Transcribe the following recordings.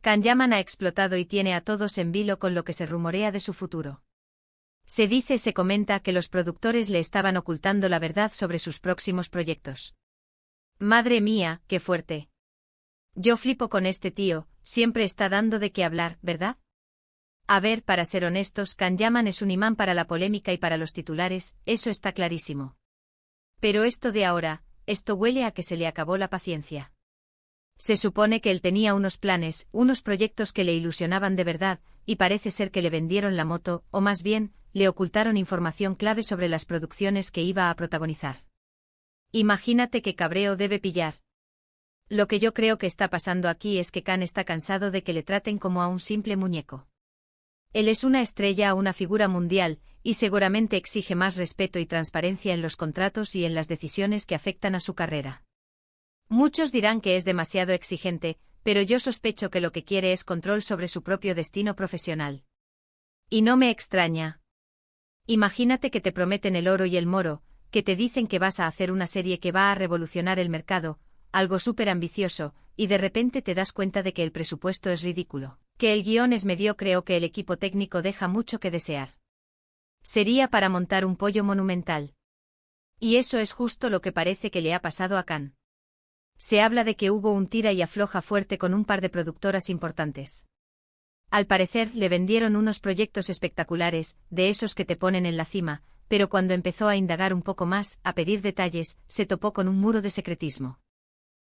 Can Yaman ha explotado y tiene a todos en vilo con lo que se rumorea de su futuro. Se comenta que los productores le estaban ocultando la verdad sobre sus próximos proyectos. Madre mía, qué fuerte. Yo flipo con este tío, siempre está dando de qué hablar, ¿verdad? A ver, para ser honestos, Can Yaman es un imán para la polémica y para los titulares, eso está clarísimo. Pero esto de ahora, esto huele a que se le acabó la paciencia. Se supone que él tenía unos planes, unos proyectos que le ilusionaban de verdad, y parece ser que le vendieron la moto, o más bien, le ocultaron información clave sobre las producciones que iba a protagonizar. Imagínate qué cabreo debe pillar. Lo que yo creo que está pasando aquí es que Can está cansado de que le traten como a un simple muñeco. Él es una estrella, una figura mundial, y seguramente exige más respeto y transparencia en los contratos y en las decisiones que afectan a su carrera. Muchos dirán que es demasiado exigente, pero yo sospecho que lo que quiere es control sobre su propio destino profesional. Y no me extraña. Imagínate que te prometen el oro y el moro, que te dicen que vas a hacer una serie que va a revolucionar el mercado, algo súper ambicioso, y de repente te das cuenta de que el presupuesto es ridículo, que el guión es mediocre o que el equipo técnico deja mucho que desear. Sería para montar un pollo monumental. Y eso es justo lo que parece que le ha pasado a Can. Se habla de que hubo un tira y afloja fuerte con un par de productoras importantes. Al parecer le vendieron unos proyectos espectaculares, de esos que te ponen en la cima, pero cuando empezó a indagar un poco más, a pedir detalles, se topó con un muro de secretismo.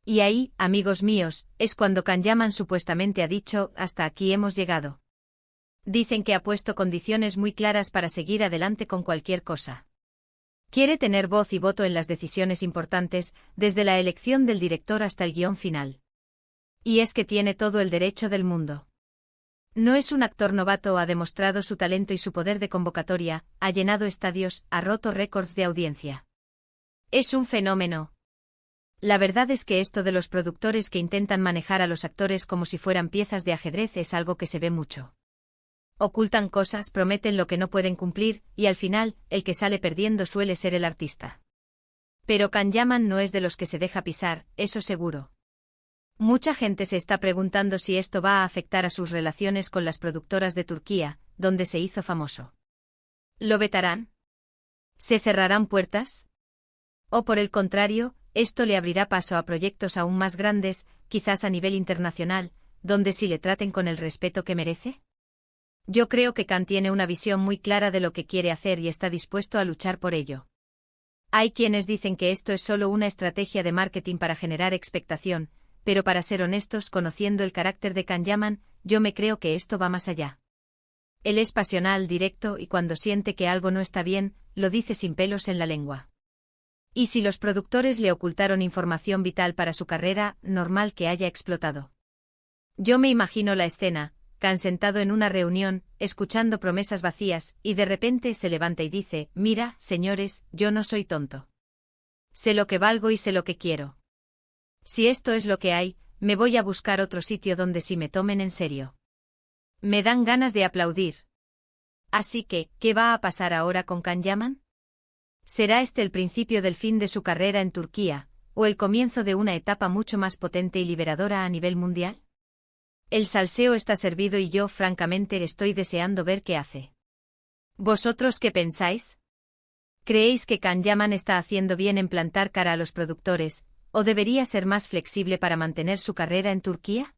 Y ahí, amigos míos, es cuando Can Yaman supuestamente ha dicho, hasta aquí hemos llegado. Dicen que ha puesto condiciones muy claras para seguir adelante con cualquier cosa. Quiere tener voz y voto en las decisiones importantes, desde la elección del director hasta el guión final. Y es que tiene todo el derecho del mundo. No es un actor novato, ha demostrado su talento y su poder de convocatoria, ha llenado estadios, ha roto récords de audiencia. Es un fenómeno. La verdad es que esto de los productores que intentan manejar a los actores como si fueran piezas de ajedrez es algo que se ve mucho. Ocultan cosas, prometen lo que no pueden cumplir, y al final, el que sale perdiendo suele ser el artista. Pero Can Yaman no es de los que se deja pisar, eso seguro. Mucha gente se está preguntando si esto va a afectar a sus relaciones con las productoras de Turquía, donde se hizo famoso. ¿Lo vetarán? ¿Se cerrarán puertas? ¿O por el contrario, esto le abrirá paso a proyectos aún más grandes, quizás a nivel internacional, donde sí le traten con el respeto que merece? Yo creo que Can tiene una visión muy clara de lo que quiere hacer y está dispuesto a luchar por ello. Hay quienes dicen que esto es solo una estrategia de marketing para generar expectación, pero para ser honestos, conociendo el carácter de Can Yaman, yo me creo que esto va más allá. Él es pasional, directo y cuando siente que algo no está bien, lo dice sin pelos en la lengua. Y si los productores le ocultaron información vital para su carrera, normal que haya explotado. Yo me imagino la escena, Can sentado en una reunión, escuchando promesas vacías, y de repente se levanta y dice, mira, señores, yo no soy tonto. Sé lo que valgo y sé lo que quiero. Si esto es lo que hay, me voy a buscar otro sitio donde sí me tomen en serio. Me dan ganas de aplaudir. Así que, ¿qué va a pasar ahora con Can Yaman? ¿Será este el principio del fin de su carrera en Turquía, o el comienzo de una etapa mucho más potente y liberadora a nivel mundial? El salseo está servido y yo francamente estoy deseando ver qué hace. ¿Vosotros qué pensáis? ¿Creéis que Can Yaman está haciendo bien en plantar cara a los productores, o debería ser más flexible para mantener su carrera en Turquía?